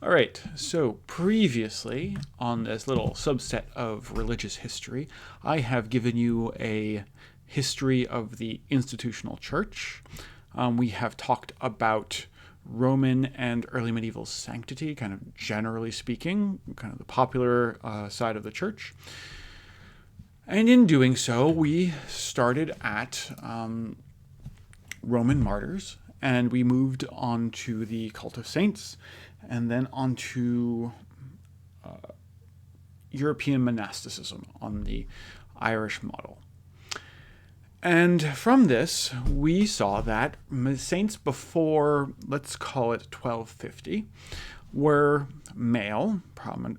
All right, so previously on this little subset of religious history, I have given you a history of the institutional church. We have talked about Roman and early medieval sanctity, kind of generally speaking, kind of the popular side of the church. And in doing so, we started at Roman martyrs, and we moved on to the cult of saints, and then on to European monasticism on the Irish model. And from this, we saw that saints before, let's call it 1250, were male,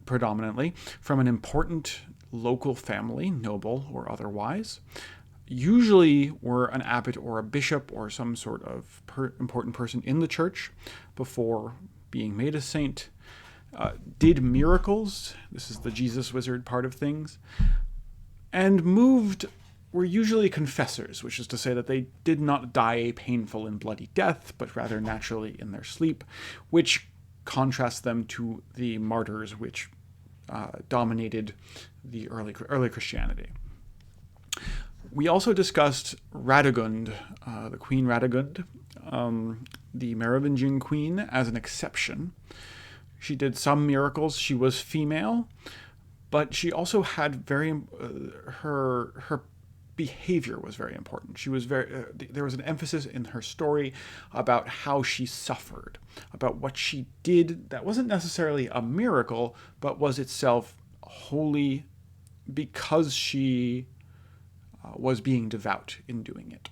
predominantly, from an important local family, noble or otherwise. Usually were an abbot or a bishop or some sort of important person in the church before being made a saint. Did miracles, this is the Jesus wizard part of things, and were usually confessors, which is to say that they did not die a painful and bloody death, but rather naturally in their sleep, which contrasts them to the martyrs, which dominated the early Christianity. We also discussed Radegund, the Queen Radegund, the Merovingian queen, as an exception. She did some miracles. She was female, but she also had her behavior was very important. She was there was an emphasis in her story about how she suffered, about what she did that wasn't necessarily a miracle, but was itself holy because she was being devout in doing it.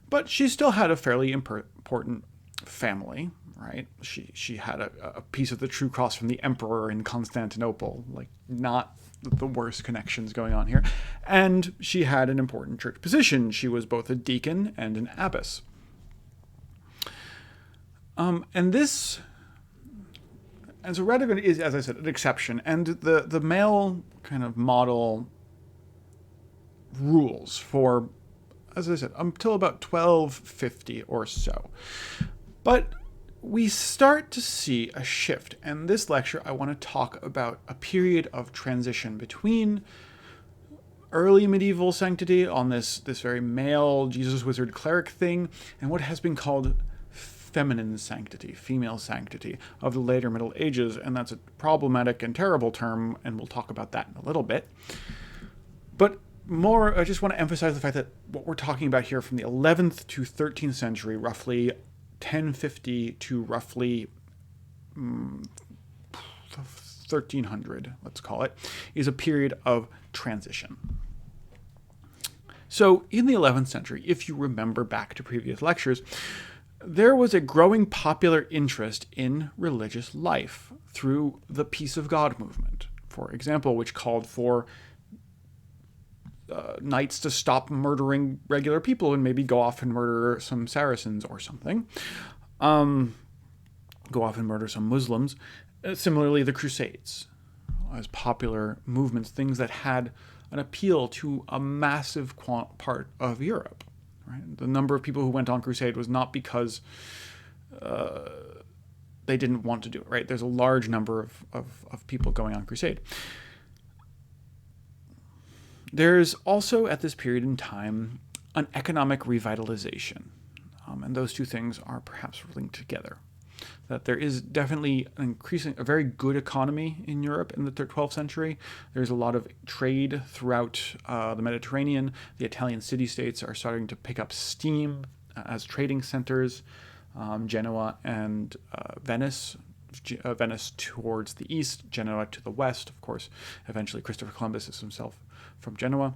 But she still had a fairly important family, right? She had a piece of the true cross from the emperor in Constantinople, like not the worst connections going on here. And she had an important church position. She was both a deacon and an abbess. And so Radegund is, as I said, an exception. And the male kind of model rules for, as I said, until about 1250 or so. But we start to see a shift. And this lecture, I want to talk about a period of transition between early medieval sanctity on this very male Jesus wizard cleric thing, and what has been called feminine sanctity, female sanctity of the later Middle Ages. And that's a problematic and terrible term, and we'll talk about that in a little bit. But I just want to emphasize the fact that what we're talking about here from the 11th to 13th century, roughly 1050 to roughly 1300, let's call it, is a period of transition. So in the 11th century, if you remember back to previous lectures, there was a growing popular interest in religious life through the Peace of God movement, for example, which called for knights to stop murdering regular people and maybe go off and murder some Saracens or something. Go off and murder some Muslims. Similarly, the Crusades, as popular movements, things that had an appeal to a massive part of Europe. Right? The number of people who went on crusade was not because they didn't want to do it. Right? There's a large number of people going on crusade. There's also, at this period in time, an economic revitalization. And those two things are perhaps linked together. That there is definitely a very good economy in Europe in the 12th century. There's a lot of trade throughout the Mediterranean. The Italian city-states are starting to pick up steam as trading centers. Genoa and Venice. Venice towards the east, Genoa to the west. Of course, eventually Christopher Columbus is himself from Genoa.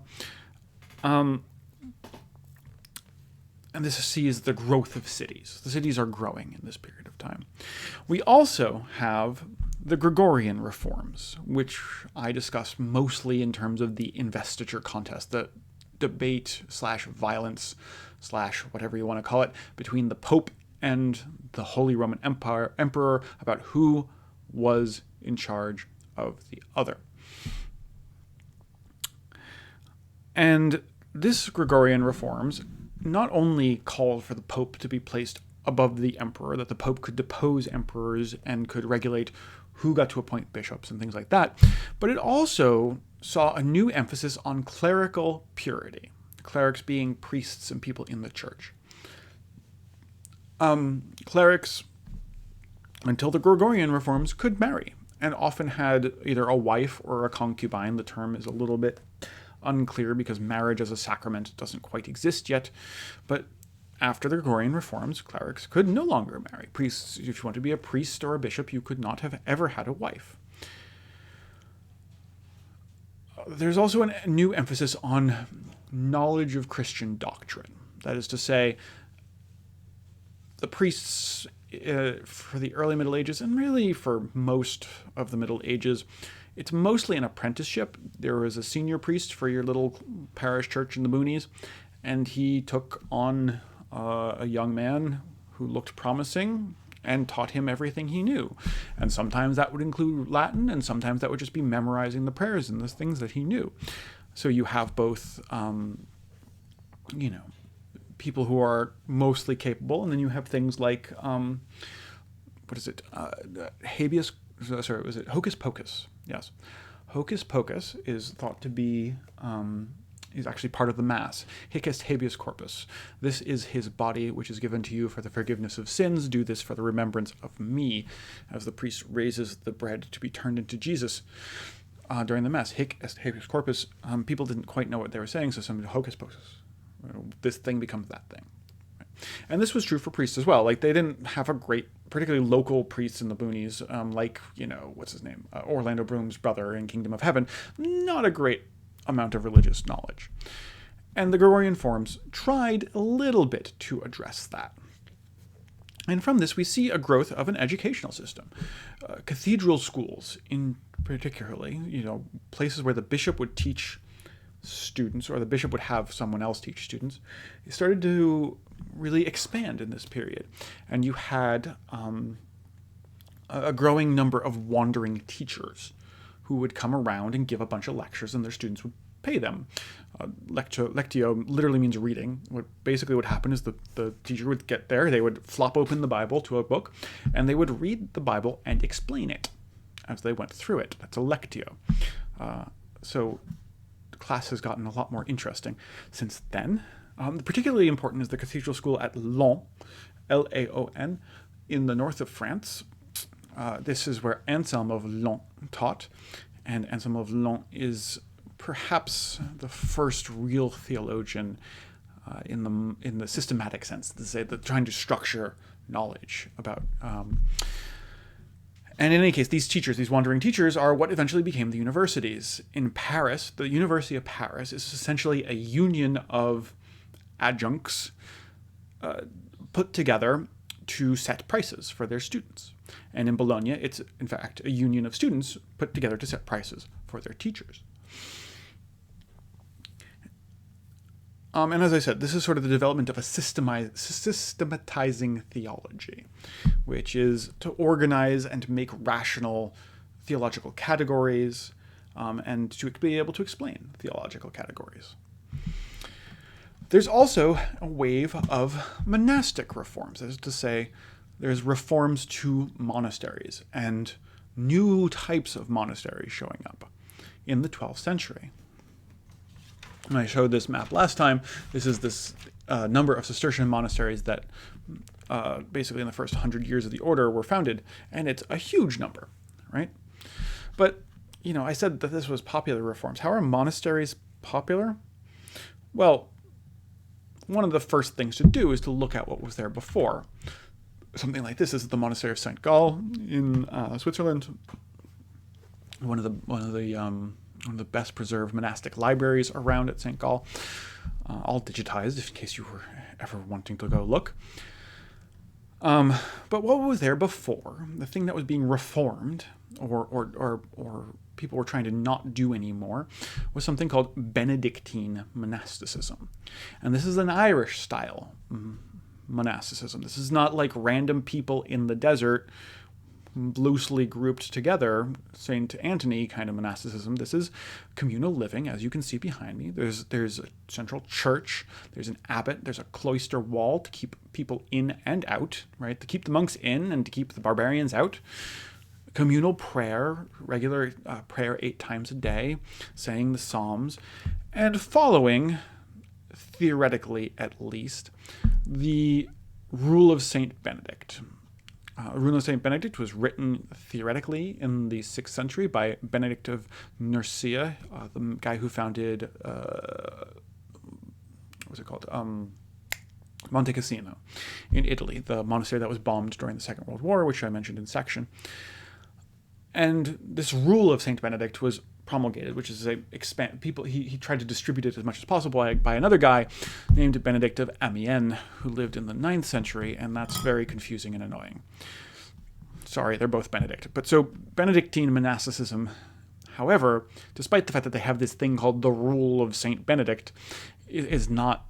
And this sees the growth of cities. The cities are growing in this period of time. We also have the Gregorian reforms, which I discuss mostly in terms of the investiture contest, the debate / violence / whatever you want to call it, between the Pope and the Holy Roman Emperor about who was in charge of the other. And this Gregorian reforms not only called for the Pope to be placed above the emperor, that the Pope could depose emperors and could regulate who got to appoint bishops and things like that. But it also saw a new emphasis on clerical purity, clerics being priests and people in the church. Clerics, until the Gregorian reforms, could marry and often had either a wife or a concubine. The term is a little bit unclear because marriage as a sacrament doesn't quite exist yet. But after the Gregorian reforms, clerics could no longer marry. Priests, if you want to be a priest or a bishop, you could not have ever had a wife. There's also a new emphasis on knowledge of Christian doctrine. That is to say, the priests for the early Middle Ages, and really for most of the Middle Ages, it's mostly an apprenticeship. There was a senior priest for your little parish church in the boonies, and he took on a young man who looked promising and taught him everything he knew. And sometimes that would include Latin, and sometimes that would just be memorizing the prayers and the things that he knew. So you have both, people who are mostly capable, and then you have things like, Hocus Pocus? Yes. Hocus Pocus is thought to be, is actually part of the Mass. Hic est habeas corpus. This is his body, which is given to you for the forgiveness of sins. Do this for the remembrance of me, as the priest raises the bread to be turned into Jesus during the Mass. Hic est habeas corpus. People didn't quite know what they were saying, so some hocus pocus. This thing becomes that thing. And this was true for priests as well. Like, they didn't have a great, particularly local priests in the boonies, what's his name? Orlando Bloom's brother in Kingdom of Heaven. Not a great amount of religious knowledge. And the Gregorian forms tried a little bit to address that. And from this, we see a growth of an educational system. Cathedral schools, in particularly, places where the bishop would teach students, or the bishop would have someone else teach students, it started to really expand in this period. And you had a growing number of wandering teachers who would come around and give a bunch of lectures, and their students would pay them. Lectio literally means reading. What basically would happen is the teacher would get there, they would flop open the Bible to a book, and they would read the Bible and explain it as they went through it. That's a lectio. So the class has gotten a lot more interesting since then. Particularly important is the cathedral school at Laon, Laon, in the north of France. This is where Anselm of Laon taught, and Anselm of Laon is perhaps the first real theologian in the systematic sense, to say that trying to structure knowledge about. And in any case, these teachers, these wandering teachers, are what eventually became the universities. In Paris, the University of Paris is essentially a union of adjuncts put together to set prices for their students. And in Bologna, it's in fact a union of students put together to set prices for their teachers. And as I said, this is sort of the development of a systematizing theology, which is to organize and make rational theological categories, and to be able to explain theological categories. There's also a wave of monastic reforms, that is to say, there's reforms to monasteries and new types of monasteries showing up in the 12th century. When I showed this map last time, this is this number of Cistercian monasteries that basically in the first 100 years of the order were founded, and it's a huge number, right? But, I said that this was popular reforms. How are monasteries popular? Well, one of the first things to do is to look at what was there before. Something like this is the monastery of St. Gall in Switzerland. One of the best preserved monastic libraries around at St. Gall, all digitized in case you were ever wanting to go look. But what was there before? The thing that was being reformed, or people were trying to not do anymore, was something called Benedictine monasticism. And this is an Irish style monasticism. This is not like random people in the desert loosely grouped together St. Anthony kind of monasticism. This is communal living, as you can see behind me. There's a central church, there's an abbot, there's a cloister wall to keep people in and out, right? To keep the monks in and to keep the barbarians out. Communal prayer, regular prayer 8 times a day, saying the Psalms, and following, theoretically at least, the Rule of St. Benedict. Rule of St. Benedict was written theoretically in the 6th century by Benedict of Nursia, the guy who founded, Monte Cassino in Italy, the monastery that was bombed during the Second World War, which I mentioned in section. And this Rule of St. Benedict was promulgated, which is he tried to distribute it as much as possible by another guy named Benedict of Amiens, who lived in the 9th century, and that's very confusing and annoying. Sorry, they're both Benedict. But so Benedictine monasticism, however, despite the fact that they have this thing called the Rule of St. Benedict, is not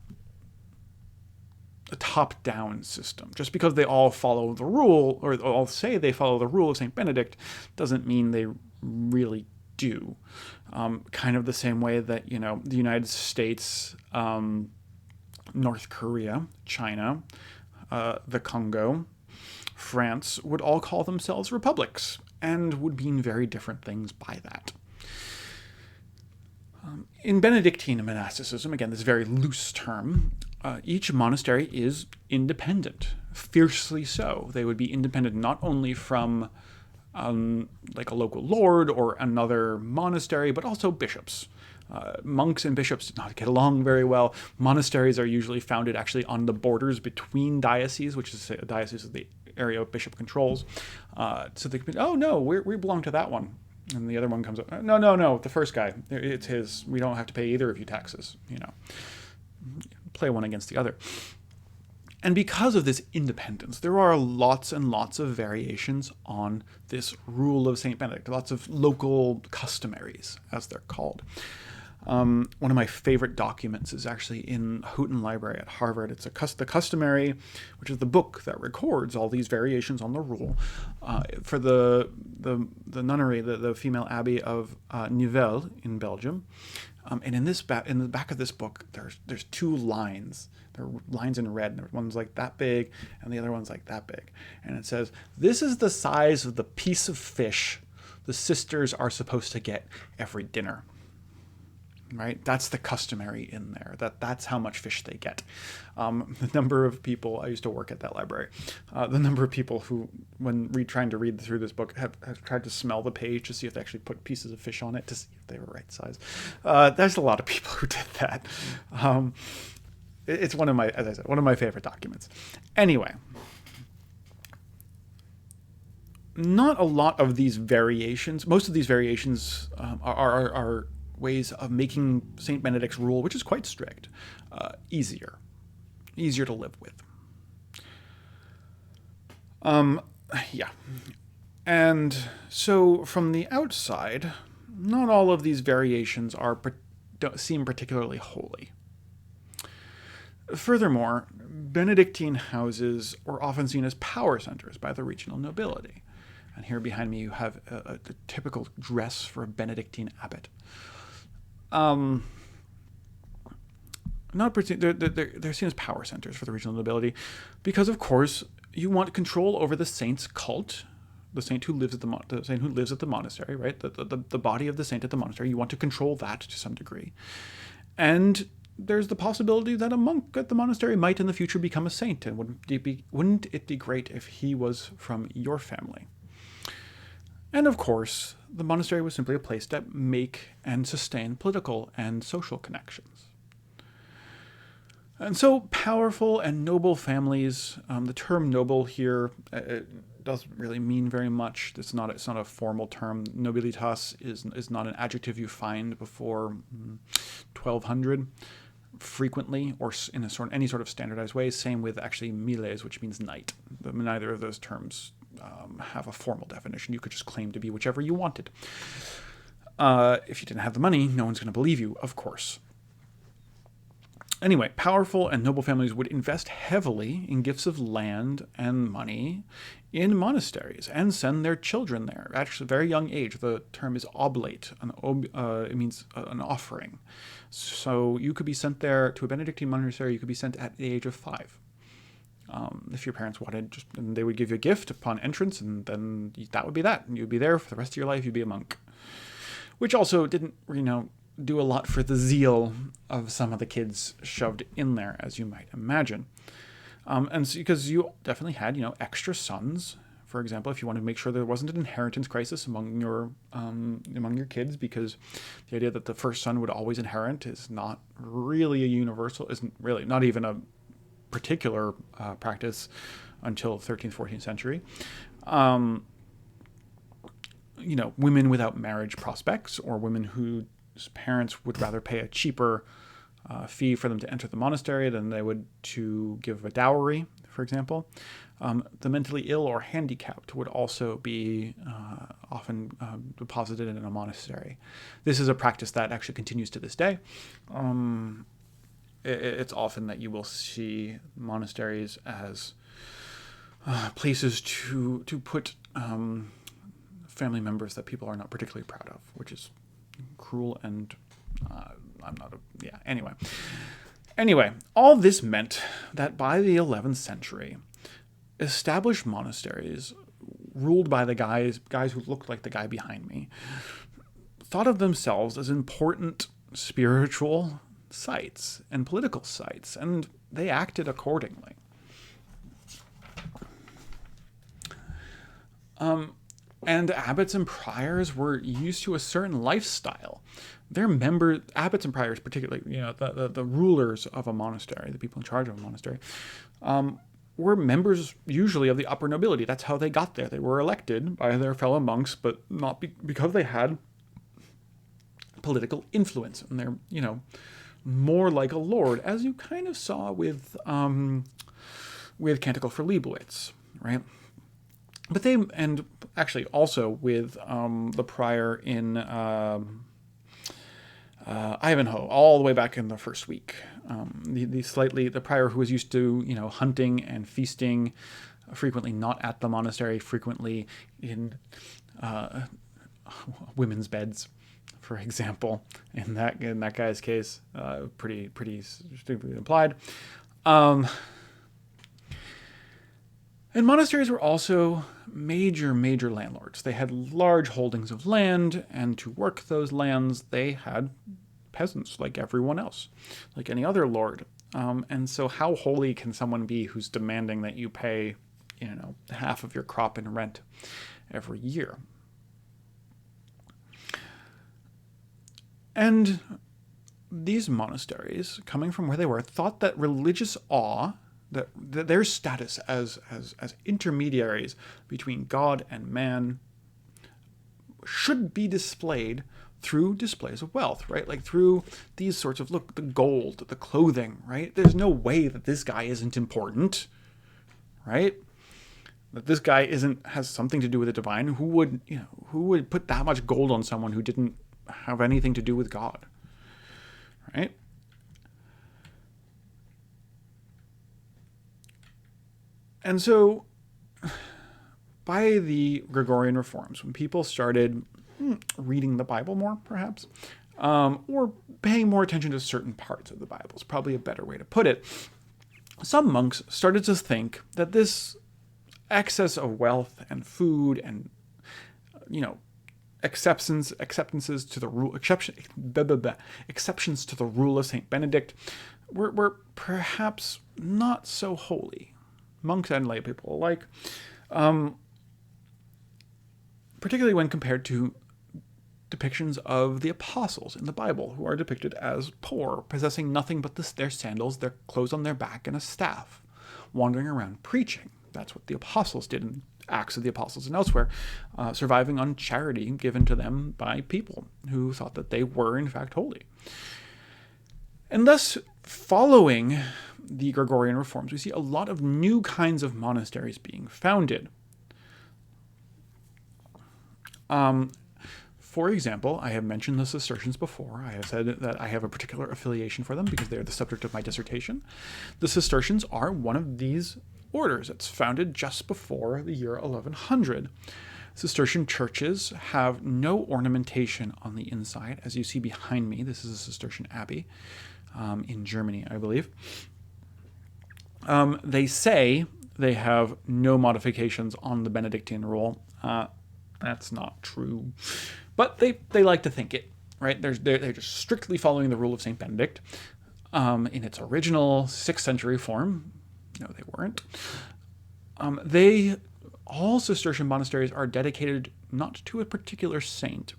a top-down system. Just because they all follow the rule, or all say they follow the Rule of St. Benedict, doesn't mean they really do. Kind of the same way that, the United States, North Korea, China, the Congo, France would all call themselves republics, and would mean very different things by that. In Benedictine monasticism, again, this very loose term, each monastery is independent, fiercely so. They would be independent not only from like a local lord or another monastery, but also bishops. Monks and bishops do not get along very well. Monasteries are usually founded actually on the borders between dioceses, which is a diocese is the area a bishop controls. So they could be, oh no, we belong to that one. And the other one comes up, no, the first guy, it's his. We don't have to pay either of you taxes, Play one against the other. And because of this independence, there are lots and lots of variations on this Rule of St. Benedict, lots of local customaries, as they're called. One of my favorite documents is actually in Houghton Library at Harvard. It's the Customary, which is the book that records all these variations on the rule for the nunnery, the female abbey of Nivelles in Belgium. And in the back of this book, there's 2 lines. There are lines in red. One's like that big, and the other one's like that big. And it says, "This is the size of the piece of fish the sisters are supposed to get every dinner." Right? That's the customary in there. That's how much fish they get. The number of people, I used to work at that library, the number of people who, when trying to read through this book, have tried to smell the page to see if they actually put pieces of fish on it to see if they were right size. There's a lot of people who did that. It's one of my favorite documents. Anyway, not a lot of these variations, most of these variations are ways of making St. Benedict's rule, which is quite strict, easier to live with. Yeah. And so from the outside, not all of these variations don't seem particularly holy. Furthermore, Benedictine houses were often seen as power centers by the regional nobility. And here behind me you have the typical dress for a Benedictine abbot. They're seen as power centers for the regional nobility because, of course, you want control over the saint's cult, the saint who lives at the monastery, right? The body of the saint at the monastery. You want to control that to some degree, and there's the possibility that a monk at the monastery might in the future become a saint, and wouldn't it be great if he was from your family? And of course, the monastery was simply a place to make and sustain political and social connections. And so powerful and noble families, the term noble here it doesn't really mean very much. It's not a formal term. Nobilitas is not an adjective you find before 1200 frequently or in any sort of standardized way. Same with actually miles, which means knight. Neither of those terms have a formal definition. You could just claim to be whichever you wanted. If you didn't have the money, no one's going to believe you, of course. Anyway, powerful and noble families would invest heavily in gifts of land and money in monasteries and send their children there at a very young age. The term is oblate. It means an offering. So you could be sent there to a Benedictine monastery. You could be sent at the age of 5. If your parents wanted, and they would give you a gift upon entrance, and then that would be that. And you'd be there for the rest of your life. You'd be a monk, which also didn't, do a lot for the zeal of some of the kids shoved in there, as you might imagine. And so, because you definitely had, extra sons, for example, if you wanted to make sure there wasn't an inheritance crisis among your kids, because the idea that the first son would always inherit is not really isn't really, not even a particular practice until 13th, 14th century. Women without marriage prospects, or women whose parents would rather pay a cheaper fee for them to enter the monastery than they would to give a dowry, for example. The mentally ill or handicapped would also be often deposited in a monastery. This is a practice that actually continues to this day. It's often that you will see monasteries as places to put family members that people are not particularly proud of, which is cruel and Anyway, all this meant that by the 11th century, established monasteries, ruled by the guys who looked like the guy behind me, thought of themselves as important spiritual sites and political sites, and they acted accordingly. And abbots and priors were used to a certain lifestyle. Their members, abbots and priors particularly, the rulers of a monastery, the people in charge of a monastery, were members usually of the upper nobility. That's how they got there. They were elected by their fellow monks, but not because they had political influence. And they're, more like a lord, as you kind of saw with Canticle for Leibowitz, right? But and actually also with the prior in Ivanhoe, all the way back in the first week. The prior who was used to, hunting and feasting, frequently not at the monastery, frequently in women's beds, for example. In that guy's case, pretty strictly implied. And monasteries were also major landlords. They had large holdings of land, and to work those lands, they had peasants like everyone else, like any other lord. And so how holy can someone be who's demanding that you pay, half of your crop in rent every year? And these monasteries, coming from where they were, thought that religious awe, that their status as intermediaries between God and man, should be displayed through displays of wealth, right? Like through these sorts of, the gold, the clothing, right? There's no way that this guy isn't important, right? That this guy has something to do with the divine. Who would put that much gold on someone who didn't have anything to do with God, right? And so, by the Gregorian reforms, when people started reading the Bible more, perhaps, or paying more attention to certain parts of the Bible, is probably a better way to put it, some monks started to think that this excess of wealth and food and, exceptions to the rule, exceptions to the rule of Saint Benedict were perhaps not so holy. Monks and lay people alike, particularly when compared to depictions of the apostles in the Bible, who are depicted as poor, possessing nothing but their sandals, their clothes on their back, and a staff, wandering around preaching. That's what the apostles did in Acts of the Apostles and elsewhere, surviving on charity given to them by people who thought that they were, in fact, holy. And thus, following the Gregorian reforms, we see a lot of new kinds of monasteries being founded. For example, I have mentioned the Cistercians before. I have said that I have a particular affiliation for them because they are the subject of my dissertation. The Cistercians are one of these orders. It's founded just before the year 1100. Cistercian churches have no ornamentation on the inside. As you see behind me, this is a Cistercian abbey in Germany, I believe. They say they have no modifications on the Benedictine rule. That's not true, but they like to think it, right? They're just strictly following the rule of Saint Benedict in its original 6th century form. No, they weren't. All Cistercian monasteries are dedicated not to a particular saint,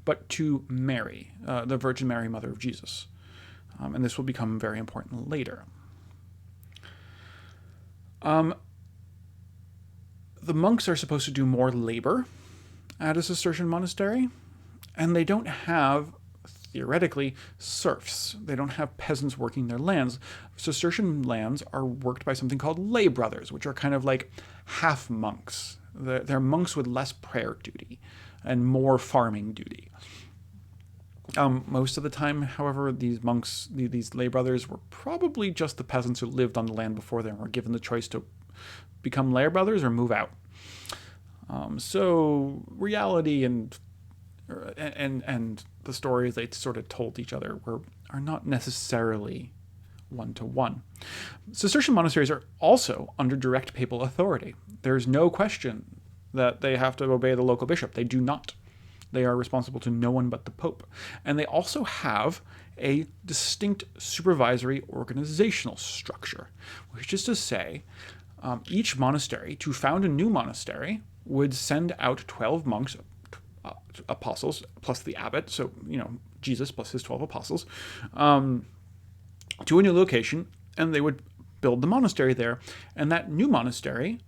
but to Mary, the Virgin Mary, Mother of Jesus. And this will become very important later. The monks are supposed to do more labor at a Cistercian monastery, and they don't have, theoretically, serfs. They don't have peasants working their lands. Cistercian lands are worked by something called lay brothers, which are kind of like half monks. They're monks with less prayer duty and more farming duty. Most of the time, however, these monks, these lay brothers, were probably just the peasants who lived on the land before them, were given the choice to become lay brothers or move out. So reality and the stories they sort of told each other are not necessarily one-to-one. Cistercian monasteries are also under direct papal authority. There's no question that they have to obey the local bishop. They do not. They are responsible to no one but the Pope. And they also have a distinct supervisory organizational structure, which is to say, each monastery, to found a new monastery, would send out 12 monks, apostles, plus the abbot, so, Jesus plus his 12 apostles, to a new location, and they would build the monastery there. And that new monastery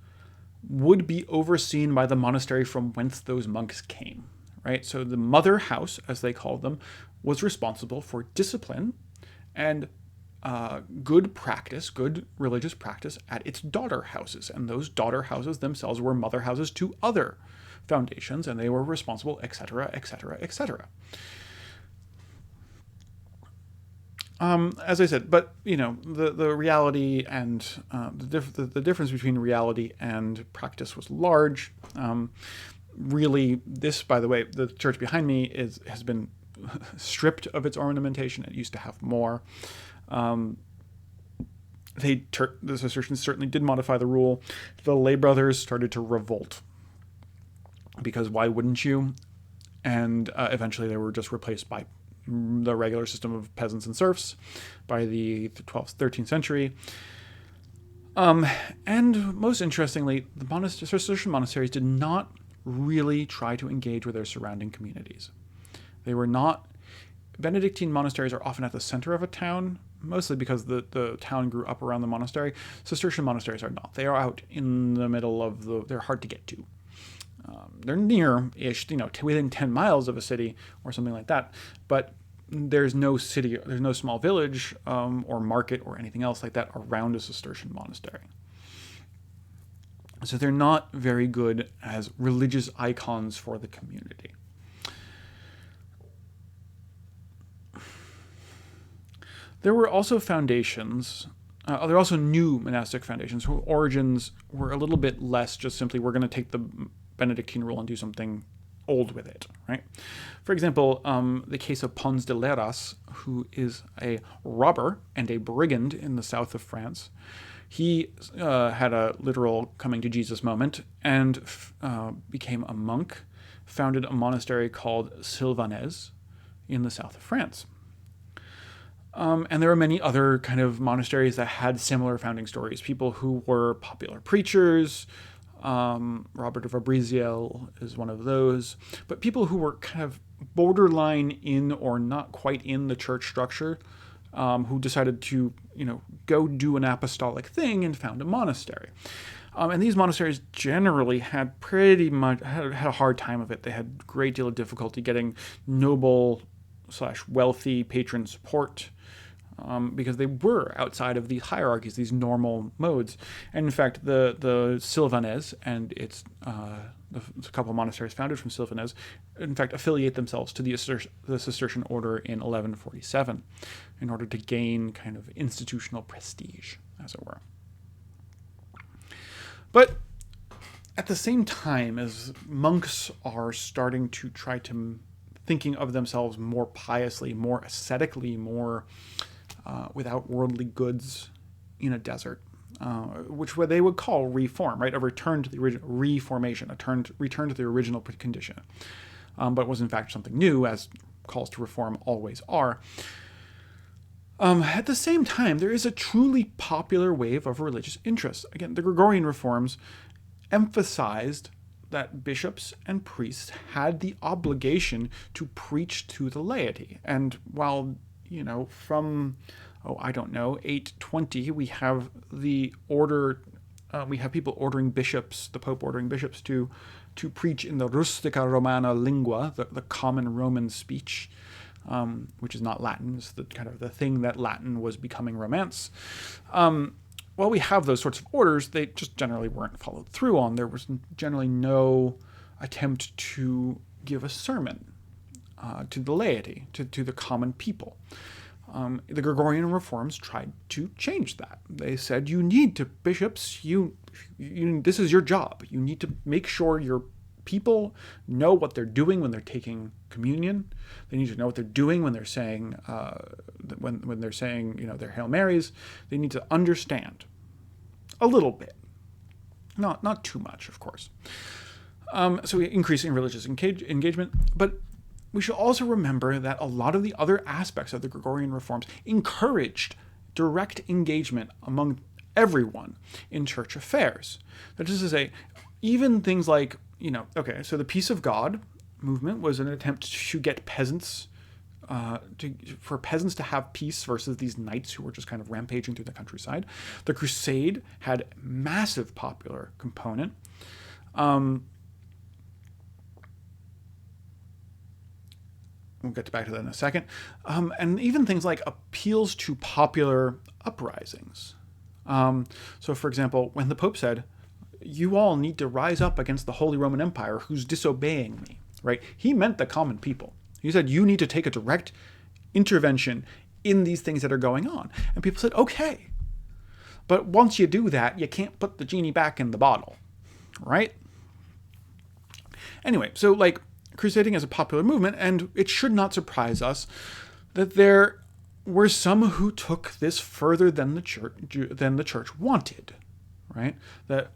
would be overseen by the monastery from whence those monks came, right? So the mother house, as they called them, was responsible for discipline and good practice, good religious practice at its daughter houses. And those daughter houses themselves were mother houses to other foundations, and they were responsible, etc., etc., etc. As I said, but the reality and the difference between reality and practice was large. Really, this, by the way, the church behind me has been stripped of its ornamentation. It used to have more. The Cistercians certainly did modify the rule. The lay brothers started to revolt, because why wouldn't you? And eventually they were just replaced by the regular system of peasants and serfs by the 12th, 13th century. And most interestingly, the Cistercian monasteries did not really try to engage with their surrounding communities. They were not... Benedictine monasteries are often at the center of a town, mostly because the town grew up around the monastery. Cistercian monasteries are not. They are out in the middle of they're hard to get to. They're near-ish, within 10 miles of a city or something like that. But there's no city, there's no small village or market or anything else like that around a Cistercian monastery. So they're not very good as religious icons for the community. There were also foundations. There are also new monastic foundations whose origins were a little bit less just simply we're going to take the Benedictine rule and do something old with it, right? For example, the case of Pons de Leiras, who is a robber and a brigand in the south of France. He had a literal coming to Jesus moment and became a monk, founded a monastery called Sylvanès in the south of France. And there are many other kind of monasteries that had similar founding stories. People who were popular preachers. Robert of Vabriziel is one of those. But people who were kind of borderline in or not quite in the church structure, who decided to, go do an apostolic thing and found a monastery. And these monasteries generally had pretty much had a hard time of it. They had a great deal of difficulty getting noble/wealthy patron support. Because they were outside of these hierarchies, these normal modes. And in fact, the Sylvanès and its the couple of monasteries founded from Sylvanus, in fact, affiliate themselves to the Cistercian order in 1147 in order to gain kind of institutional prestige, as it were. But at the same time as monks are starting to try to thinking of themselves more piously, more ascetically, more without worldly goods in a desert, which what they would call reform, right? A return to the original reformation, return to the original condition, but was in fact something new, as calls to reform always are. At the same time, there is a truly popular wave of religious interest. Again, the Gregorian reforms emphasized that bishops and priests had the obligation to preach to the laity. And while, from, 820, we have the order, we have people ordering bishops, the Pope ordering bishops to preach in the rustica romana lingua, the common Roman speech, which is not Latin. It's the kind of the thing that Latin was becoming Romance. While we have those sorts of orders, they just generally weren't followed through on. There was generally no attempt to give a sermon to the laity, to the common people. The Gregorian reforms tried to change that. They said, you need to, bishops, this is your job. You need to make sure your people know what they're doing when they're taking communion. They need to know what they're doing when they're saying, when they're saying, their Hail Marys. They need to understand a little bit, not too much, of course. So increasing religious engagement, but we should also remember that a lot of the other aspects of the Gregorian reforms encouraged direct engagement among everyone in church affairs. That is to say, even things like, so the Peace of God movement was an attempt to get peasants, for peasants to have peace versus these knights who were just kind of rampaging through the countryside. The Crusade had massive popular component. We'll get back to that in a second. And even things like appeals to popular uprisings. So, for example, when the Pope said, you all need to rise up against the Holy Roman Empire who's disobeying me, right? He meant the common people. He said, you need to take a direct intervention in these things that are going on. And people said, okay. But once you do that, you can't put the genie back in the bottle, right? Anyway, so crusading is a popular movement, and it should not surprise us that there were some who took this further than the church wanted, right? That,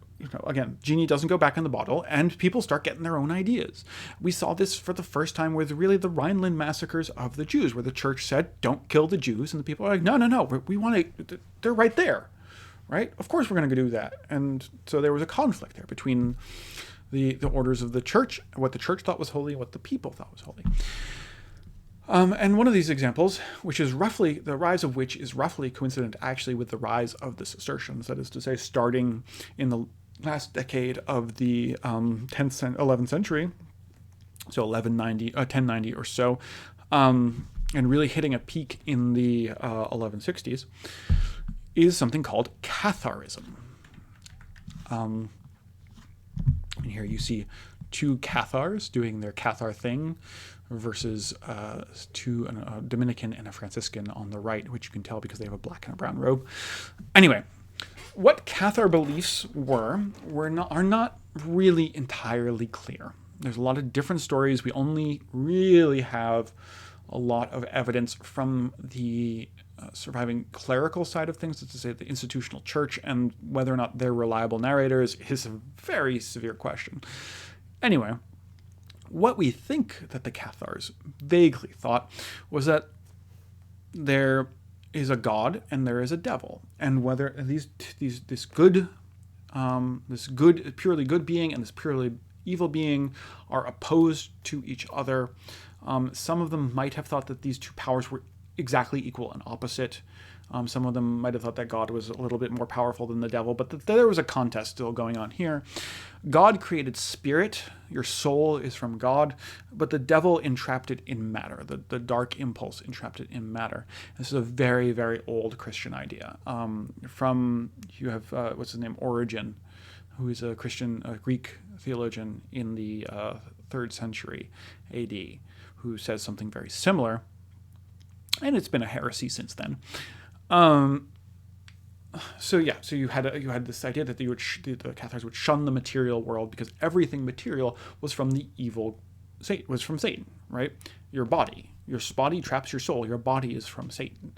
again, genie doesn't go back in the bottle, and people start getting their own ideas. We saw this for the first time with really the Rhineland massacres of the Jews, where the church said, don't kill the Jews, and the people are like, no, we want to, they're right there, right? Of course we're going to do that. And so there was a conflict there between the orders of the church, what the church thought was holy, and what the people thought was holy. And one of these examples, which is roughly, the rise of which is roughly coincident actually with the rise of the Cistercians, that is to say, starting in the last decade of the 11th century, so 1090 or so, and really hitting a peak in the 1160s, is something called Catharism. And here you see two Cathars doing their Cathar thing versus a Dominican and a Franciscan on the right, which you can tell because they have a black and a brown robe. Anyway, what Cathar beliefs are not really entirely clear. There's a lot of different stories. We only really have a lot of evidence from the surviving clerical side of things, to say the institutional church, and whether or not they're reliable narrators is a very severe question. Anyway, what we think that the Cathars vaguely thought was that there is a god and there is a devil, and whether this purely good being and this purely evil being are opposed to each other. Some of them might have thought that these two powers were exactly equal and opposite. Some of them might have thought that God was a little bit more powerful than the devil, but there was a contest still going on here. God created spirit. Your soul is from God, but the devil entrapped it in matter. The dark impulse entrapped it in matter. This is a very, very old Christian idea. You have, what's his name, Origen, who is a Greek theologian in the 3rd century AD, who says something very similar, and it's been a heresy since then. So you had this idea that the Cathars would shun the material world because everything material was from the evil Satan, was from Satan, right? Your body traps your soul. Your body is from Satan.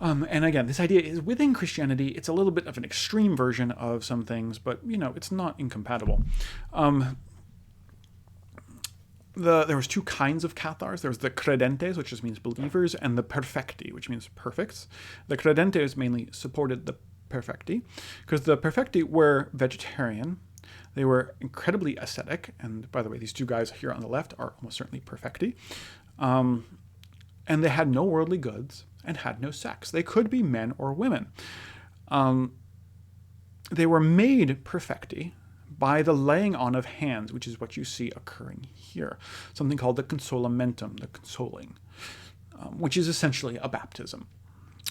And again, this idea is within Christianity. It's a little bit of an extreme version of some things, but it's not incompatible. There was 2 kinds of Cathars. There was the credentes, which just means believers, and the perfecti, which means perfects. The credentes mainly supported the perfecti, because the perfecti were vegetarian. They were incredibly ascetic, and by the way, these 2 guys here on the left are almost certainly perfecti. And they had no worldly goods and had no sex. They could be men or women. They were made perfecti by the laying on of hands, which is what you see occurring here. Something called the consolamentum, the consoling, which is essentially a baptism,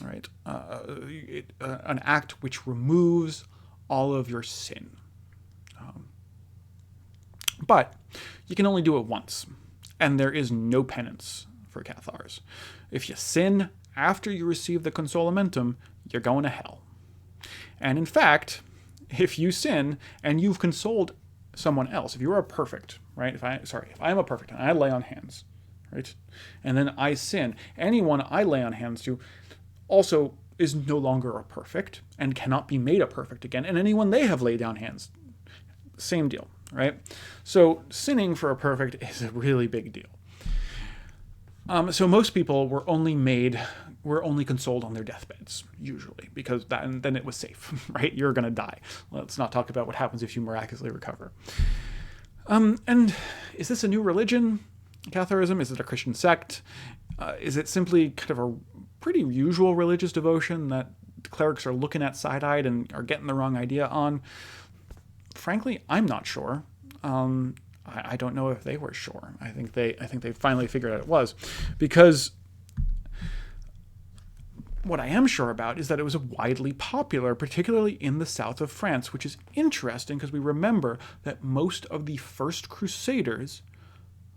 right? An act which removes all of your sin. But you can only do it once, and there is no penance for Cathars. If you sin after you receive the consolamentum, you're going to hell. And in fact, if you sin and you've consoled someone else, if you are perfect, right? If I am a perfect and I lay on hands, right? And then I sin, anyone I lay on hands to also is no longer a perfect and cannot be made a perfect again. And anyone they have laid down hands, same deal, right? So sinning for a perfect is a really big deal. So most people were only consoled on their deathbeds, usually, because then it was safe, right? You're going to die. Let's not talk about what happens if you miraculously recover. And is this a new religion, Catharism? Is it a Christian sect? Is it simply kind of a pretty usual religious devotion that clerics are looking at side-eyed and are getting the wrong idea on? Frankly, I'm not sure. I don't know if they were sure. I think they finally figured out it was, because what I am sure about is that it was widely popular, particularly in the south of France, which is interesting because we remember that most of the first Crusaders,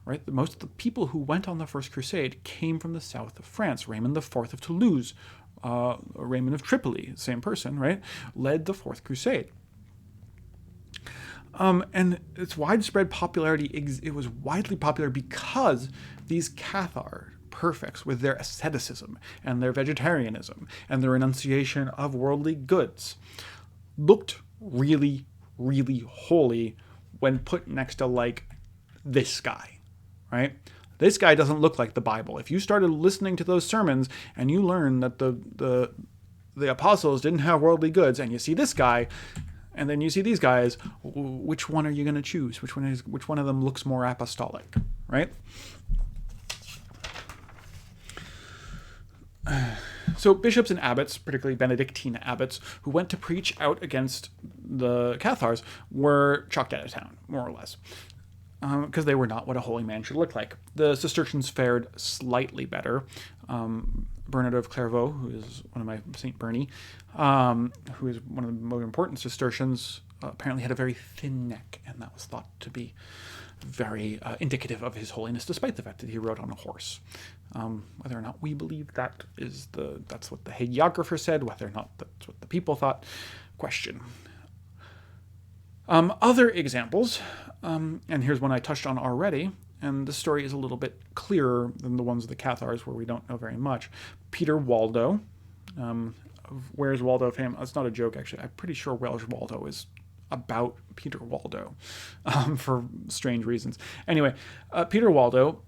right, most of the people who went on the First Crusade came from the south of France. Raymond IV of Toulouse, Raymond of Tripoli, same person, right, led the Fourth Crusade. And its widespread popularity, it was widely popular because these Cathar perfects, with their asceticism and their vegetarianism and their renunciation of worldly goods, looked really, really holy when put next to, like, this guy, right? This guy doesn't look like the Bible. If you started listening to those sermons and you learn that the apostles didn't have worldly goods, and you see this guy, and then you see these guys, which one are you going to choose? Which one of them looks more apostolic, right? So bishops and abbots, particularly Benedictine abbots, who went to preach out against the Cathars, were chucked out of town, more or less, because they were not what a holy man should look like. The Cistercians fared slightly better. Bernard of Clairvaux, who is one of my Saint Bernie, who is one of the more important Cistercians, apparently had a very thin neck, and that was thought to be very indicative of his holiness, despite the fact that he rode on a horse. Whether or not we believe that's what the hagiographer said, whether or not that's what the people thought, question. Other examples, and here's one I touched on already, and the story is a little bit clearer than the ones of the Cathars, where we don't know very much. Peter Waldo, Where's Waldo fame? It's not a joke, actually. I'm pretty sure Where's Waldo is about Peter Waldo, for strange reasons. Anyway, Peter Waldo,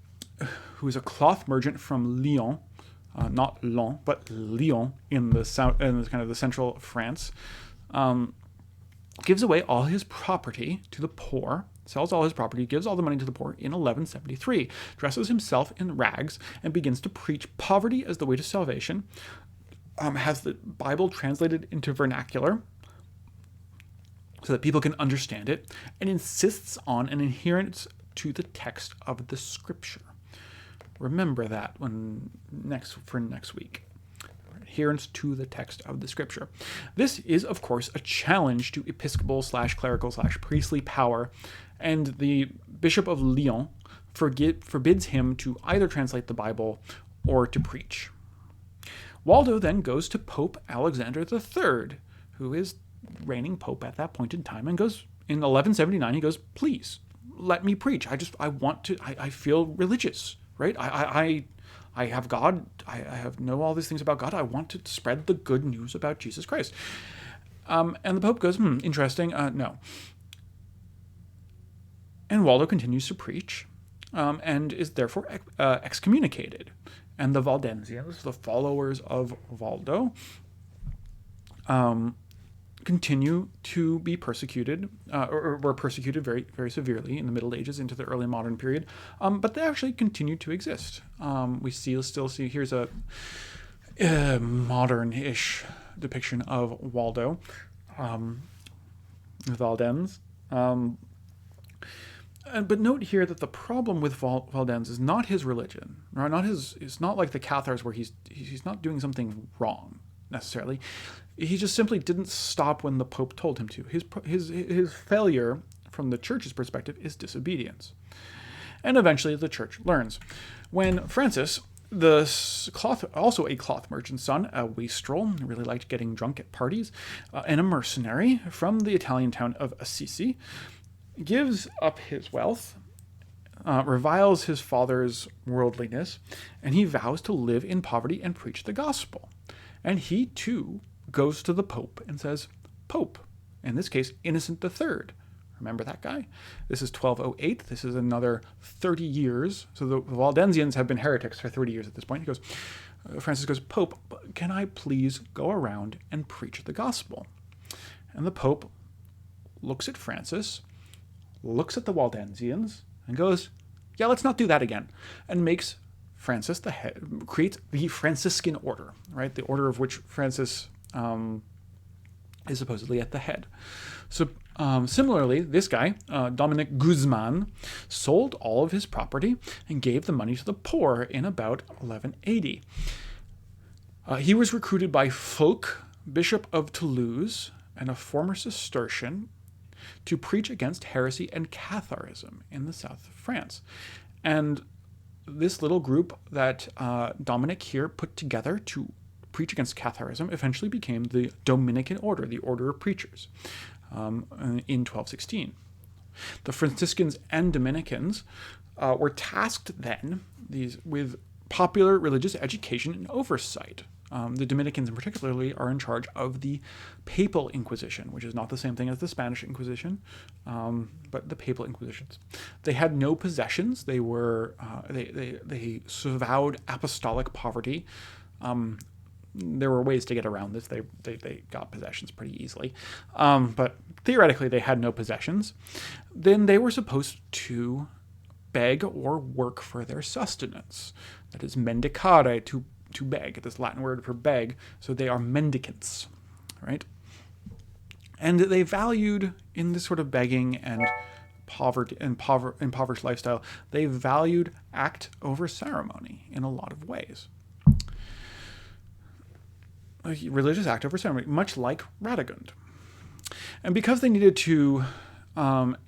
who is a cloth merchant from Lyon, not Lyon, but Lyon in the south, in kind of the central France, gives away all his property to the poor, sells all his property, gives all the money to the poor in 1173, dresses himself in rags, and begins to preach poverty as the way to salvation, has the Bible translated into vernacular so that people can understand it, and insists on an adherence to the text of the scripture. Remember that for next week. adherence to the text of the scripture. This is, of course, a challenge to episcopal/clerical/priestly power, and the Bishop of Lyon forbids him to either translate the Bible or to preach. Waldo then goes to Pope Alexander III, who is reigning pope at that point in time, and goes, in 1179, he goes, please, let me preach. I feel religious, right? I have God. I know all these things about God. I want to spread the good news about Jesus Christ. And the Pope goes, interesting, no. And Waldo continues to preach, and is therefore excommunicated. And the Waldensians, the followers of Waldo, continue to be persecuted, or were persecuted very, very severely in the Middle Ages into the early modern period, but they actually continue to exist. We still see, here's a modern-ish depiction of Waldo, Valdense. But note here that the problem with Valdense is not his religion, right? It's not like the Cathars where he's not doing something wrong necessarily. He just simply didn't stop when the Pope told him to. His failure from the Church's perspective is disobedience. And eventually the Church learns. When Francis, also a cloth merchant's son, a wastrel, really liked getting drunk at parties, and a mercenary from the Italian town of Assisi, gives up his wealth, reviles his father's worldliness, and he vows to live in poverty and preach the gospel. And he, too, goes to the Pope and says, Pope, in this case, Innocent III. Remember that guy? This is 1208. This is another 30 years. So the Waldensians have been heretics for 30 years at this point. Francis goes, Pope, can I please go around and preach the gospel? And the Pope looks at Francis, looks at the Waldensians, and goes, yeah, let's not do that again, and makes Francis the head, creates the Franciscan order, right? The order of which Francis is supposedly at the head. So similarly, this guy, Dominic Guzman, sold all of his property and gave the money to the poor in about 1180. He was recruited by Fulk, Bishop of Toulouse, and a former Cistercian, to preach against heresy and Catharism in the south of France. And this little group that Dominic here put together to preach against Catharism eventually became the Dominican Order, the Order of Preachers, in 1216. The Franciscans and Dominicans were tasked then with popular religious education and oversight. The Dominicans in particularly are in charge of the Papal Inquisition, which is not the same thing as the Spanish Inquisition, but the Papal Inquisitions. They had no possessions. They were they avowed apostolic poverty. There were ways to get around this. They got possessions pretty easily, but theoretically they had no possessions. Then they were supposed to beg or work for their sustenance. That is mendicare, to beg, this Latin word for beg, so they are mendicants, right? And they valued, in this sort of begging and poverty and impoverished lifestyle, they valued act over ceremony in a lot of ways. A religious act over ceremony, much like Radegund. And because they needed to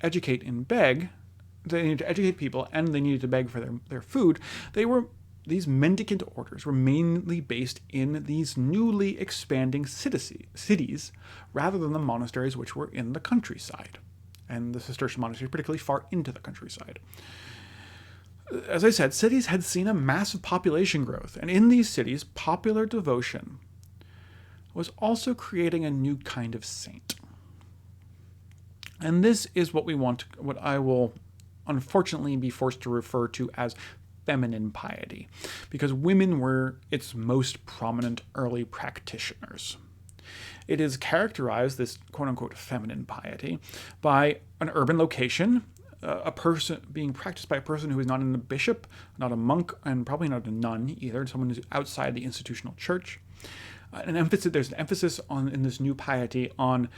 educate and beg, they needed to educate people and they needed to beg for their food, these mendicant orders were mainly based in these newly expanding cities rather than the monasteries which were in the countryside. And the Cistercian monasteries particularly far into the countryside. As I said, cities had seen a massive population growth, and in these cities, popular devotion was also creating a new kind of saint. And this is what I will unfortunately be forced to refer to as feminine piety, because women were its most prominent early practitioners. It is characterized, this quote-unquote feminine piety, by an urban location, a person being practiced by a person who is not a bishop, not a monk, and probably not a nun either, someone who's outside the institutional church. There's an emphasis in this new piety on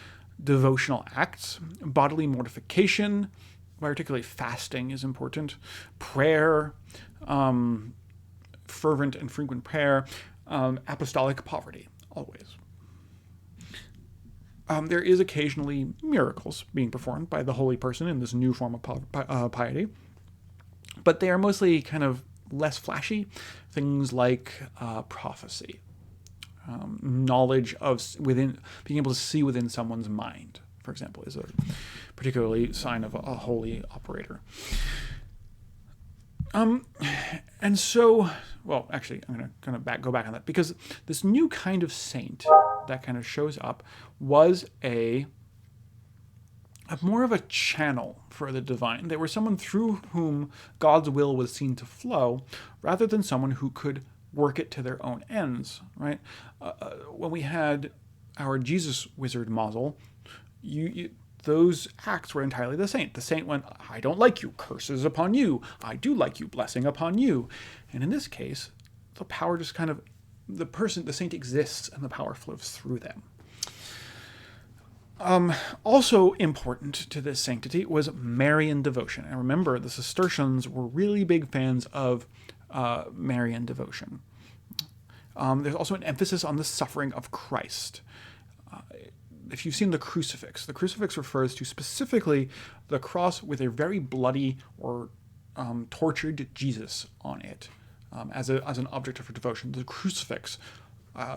devotional acts, bodily mortification, particularly fasting is important, prayer, fervent and frequent prayer, apostolic poverty, always. There is occasionally miracles being performed by the holy person in this new form of piety, but they are mostly kind of less flashy. Things like prophecy, knowledge of being able to see within someone's mind, for example, is a particularly sign of a holy operator. And so, well, actually, I'm going to go back on that, because this new kind of saint that kind of shows up was a more of a channel for the divine. They were someone through whom God's will was seen to flow, rather than someone who could work it to their own ends, right? When we had our Jesus wizard model, those acts were entirely the saint. The saint went, I don't like you, curses upon you. I do like you, blessing upon you. And in this case, the power just kind of, the saint exists and the power flows through them. Also important to this sanctity was Marian devotion. And remember, the Cistercians were really big fans of Marian devotion. There's also an emphasis on the suffering of Christ. If you've seen the crucifix refers to specifically the cross with a very bloody or tortured Jesus on it as an object of devotion. The crucifix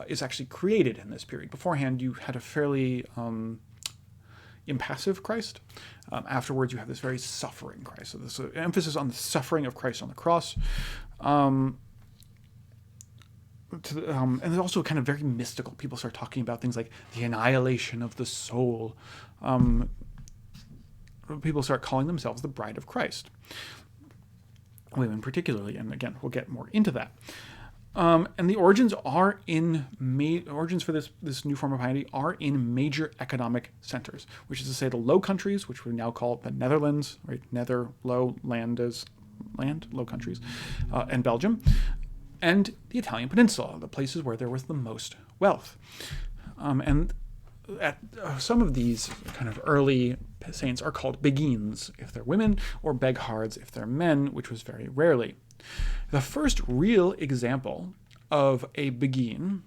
is actually created in this period. Beforehand, you had a fairly impassive Christ. Afterwards, you have this very suffering Christ. So this emphasis on the suffering of Christ on the cross. And it's also kind of very mystical. People start talking about things like the annihilation of the soul. People start calling themselves the bride of Christ. Women particularly, and again, we'll get more into that. And the origins are origins for this new form of piety are in major economic centers, which is to say the Low Countries, which we now call the Netherlands, right? Nether, low, land is land, Low Countries, and Belgium, and the Italian Peninsula, the places where there was the most wealth. And some of these kind of early saints are called beguines if they're women, or beghards if they're men, which was very rarely. The first real example of a beguine,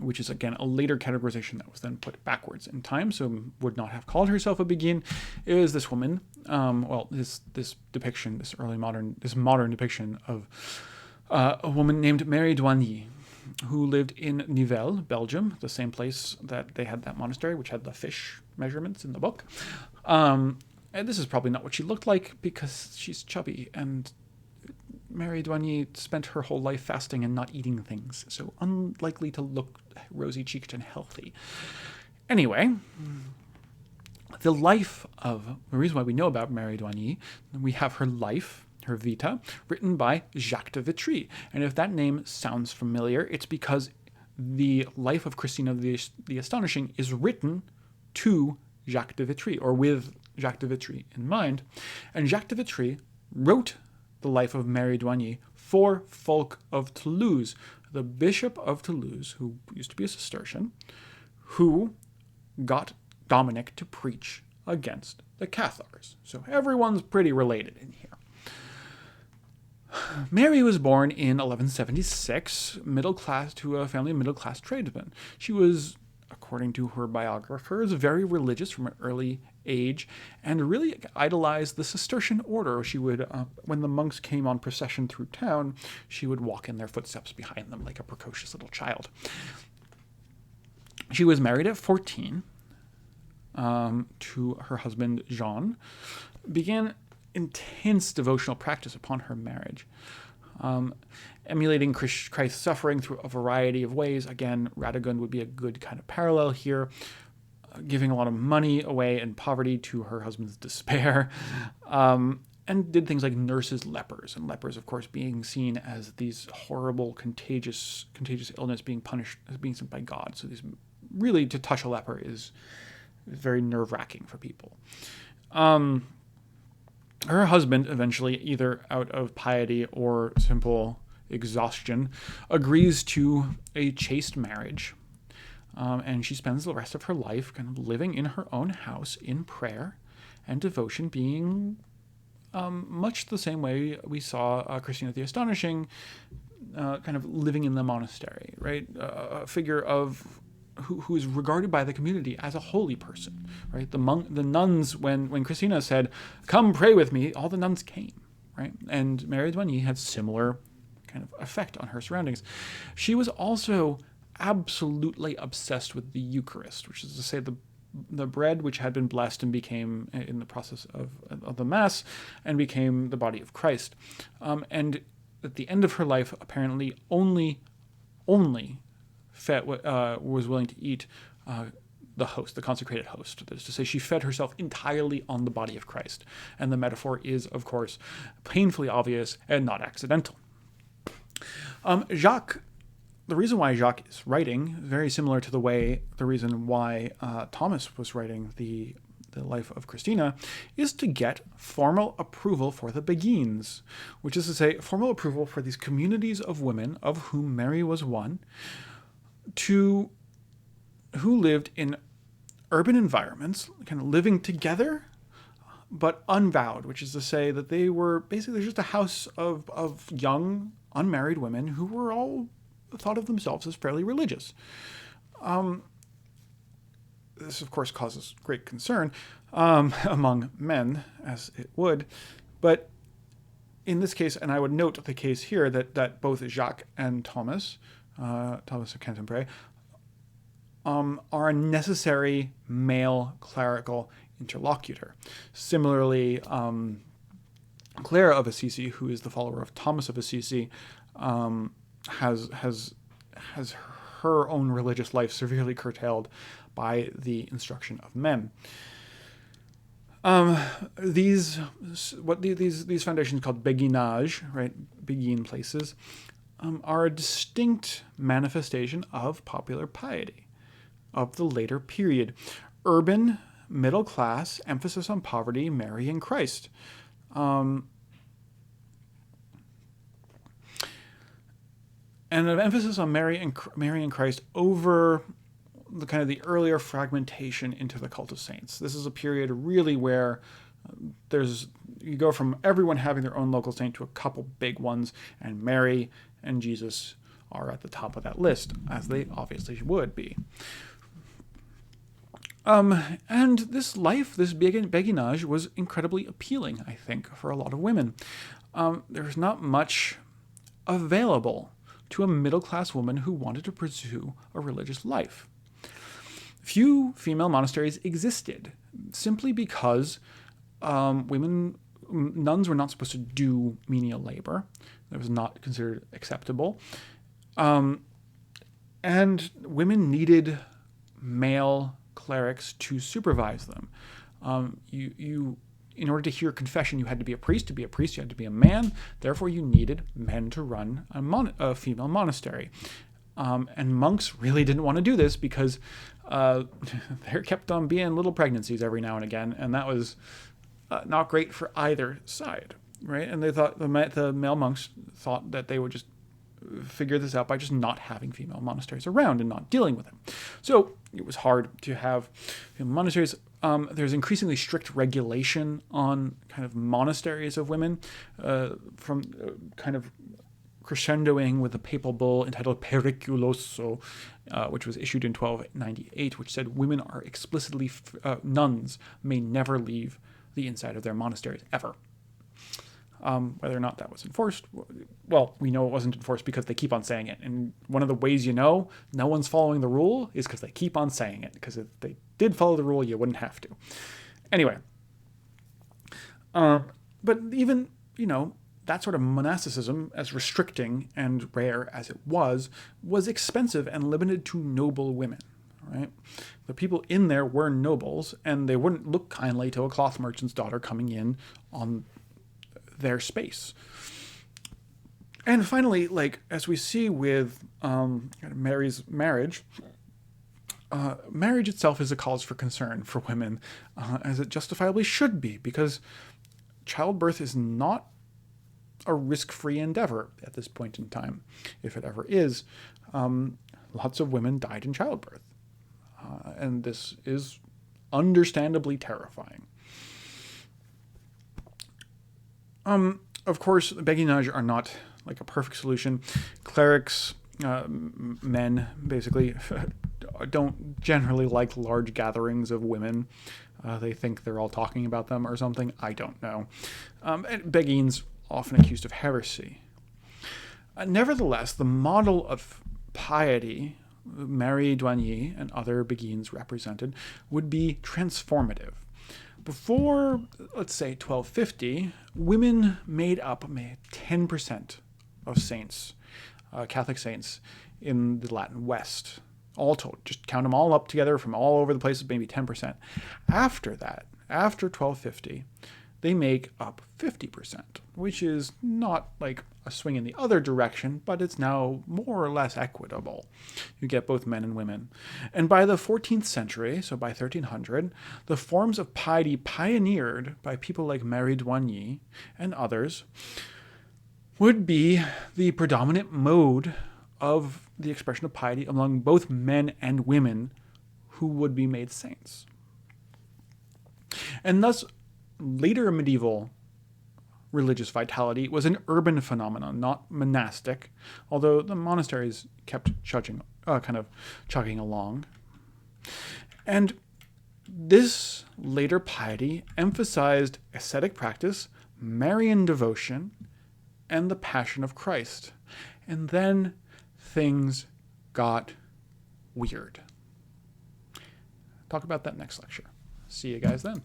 which is again a later categorization that was then put backwards in time, so would not have called herself a beguine, is this woman. This depiction, this modern depiction of a woman named Marie Doigny, who lived in Nivelles, Belgium, the same place that they had that monastery, which had the fish measurements in the book. And this is probably not what she looked like, because she's chubby, and Marie Doigny spent her whole life fasting and not eating things, so unlikely to look rosy-cheeked and healthy. Anyway, the reason why we know about Marie Doigny, we have her life, her Vita, written by Jacques de Vitry. And if that name sounds familiar, it's because the life of Christina the Astonishing is written to Jacques de Vitry, or with Jacques de Vitry in mind. And Jacques de Vitry wrote the life of Marie Doigny for Fulk of Toulouse, the Bishop of Toulouse, who used to be a Cistercian, who got Dominic to preach against the Cathars. So everyone's pretty related in here. Mary was born in 1176, middle class, to a family of middle-class tradesmen. She was, according to her biographers, very religious from an early age, and really idolized the Cistercian order. She would, when the monks came on procession through town, she would walk in their footsteps behind them like a precocious little child. She was married at 14 to her husband, Jean, began intense devotional practice upon her marriage, emulating Christ's suffering through a variety of ways. Again, Radegund would be a good kind of parallel here, giving a lot of money away in poverty to her husband's despair, and did things like nurses lepers, and lepers, of course, being seen as these horrible, contagious illness being punished, as being sent by God. So these really, to touch a leper is very nerve-wracking for people. Her husband, eventually, either out of piety or simple exhaustion, agrees to a chaste marriage, and she spends the rest of her life kind of living in her own house in prayer and devotion, being much the same way we saw Christina the Astonishing kind of living in the monastery, right? A figure of who is regarded by the community as a holy person, right? The nuns, when Christina said, "Come pray with me," all the nuns came, right? And Mary de Moigny had similar kind of effect on her surroundings. She was also absolutely obsessed with the Eucharist, which is to say the bread which had been blessed and became, in the process of the Mass, and became the body of Christ. And at the end of her life, apparently only was willing to eat the host, the consecrated host. That is to say, she fed herself entirely on the body of Christ. And the metaphor is, of course, painfully obvious and not accidental. Jacques, the reason why Jacques is writing, very similar to the reason why Thomas was writing the life of Christina, is to get formal approval for the Beguines, which is to say, formal approval for these communities of women, of whom Mary was one, who lived in urban environments, kind of living together, but unvowed, which is to say that they were basically just a house of young, unmarried women who were all thought of themselves as fairly religious. This, of course, causes great concern among men, as it would. But in this case, and I would note the case here, that both Jacques and Thomas of Cantimpré, are a necessary male clerical interlocutor. Similarly, Clara of Assisi, who is the follower of Thomas of Assisi, has her own religious life severely curtailed by the instruction of men. These foundations called béguinage, right, Beguine places, are a distinct manifestation of popular piety of the later period. Urban, middle class, emphasis on poverty, Mary and Christ. And an emphasis on Mary and Christ over the kind of the earlier fragmentation into the cult of saints. This is a period really where you go from everyone having their own local saint to a couple big ones, and Mary and Jesus are at the top of that list, as they obviously would be. And this life, this béguinage, was incredibly appealing, I think, for a lot of women. There's not much available to a middle-class woman who wanted to pursue a religious life. Few female monasteries existed, simply because nuns were not supposed to do menial labor. That was not considered acceptable. And women needed male clerics to supervise them. In order to hear confession, you had to be a priest. To be a priest, you had to be a man. Therefore, you needed men to run a female monastery. And monks really didn't want to do this because there kept on being little pregnancies every now and again, and that was not great for either side, right? And they thought the male monks thought that they would just figure this out by just not having female monasteries around and not dealing with them. So it was hard to have female monasteries. There's increasingly strict regulation on kind of monasteries of women, from kind of crescendoing with a papal bull entitled Periculoso, which was issued in 1298, which said women are explicitly, nuns may never leave the inside of their monasteries, ever. Whether or not that was enforced, well, we know it wasn't enforced because they keep on saying it. And one of the ways you know no one's following the rule is because they keep on saying it. Because if they did follow the rule, you wouldn't have to. Anyway. But even, that sort of monasticism, as restricting and rare as it was expensive and limited to noble women, right? The people in there were nobles, and they wouldn't look kindly to a cloth merchant's daughter coming in on their space. And finally, as we see with Mary's marriage, marriage itself is a cause for concern for women, as it justifiably should be, because childbirth is not a risk-free endeavor at this point in time, if it ever is. Lots of women died in childbirth, and this is understandably terrifying. Of course, béguinage are not like a perfect solution. Clerics, men, basically, don't generally like large gatherings of women. They think they're all talking about them or something. I don't know. And Beguines often accused of heresy. Nevertheless, the model of piety Marie Douanier and other Beguines represented would be transformative. Before, let's say, 1250, women made up 10% of saints, Catholic saints, in the Latin West. All told, just count them all up together from all over the place, maybe 10%. After that, after 1250, they make up 50%, which is not like a swing in the other direction, but it's now more or less equitable. You get both men and women. And by the 14th century, so by 1300, the forms of piety pioneered by people like Marie Douanier and others would be the predominant mode of the expression of piety among both men and women who would be made saints. And thus, later medieval religious vitality was an urban phenomenon, not monastic, although the monasteries kept chugging along. And this later piety emphasized ascetic practice, Marian devotion, and the Passion of Christ. And then things got weird. Talk about that next lecture. See you guys then.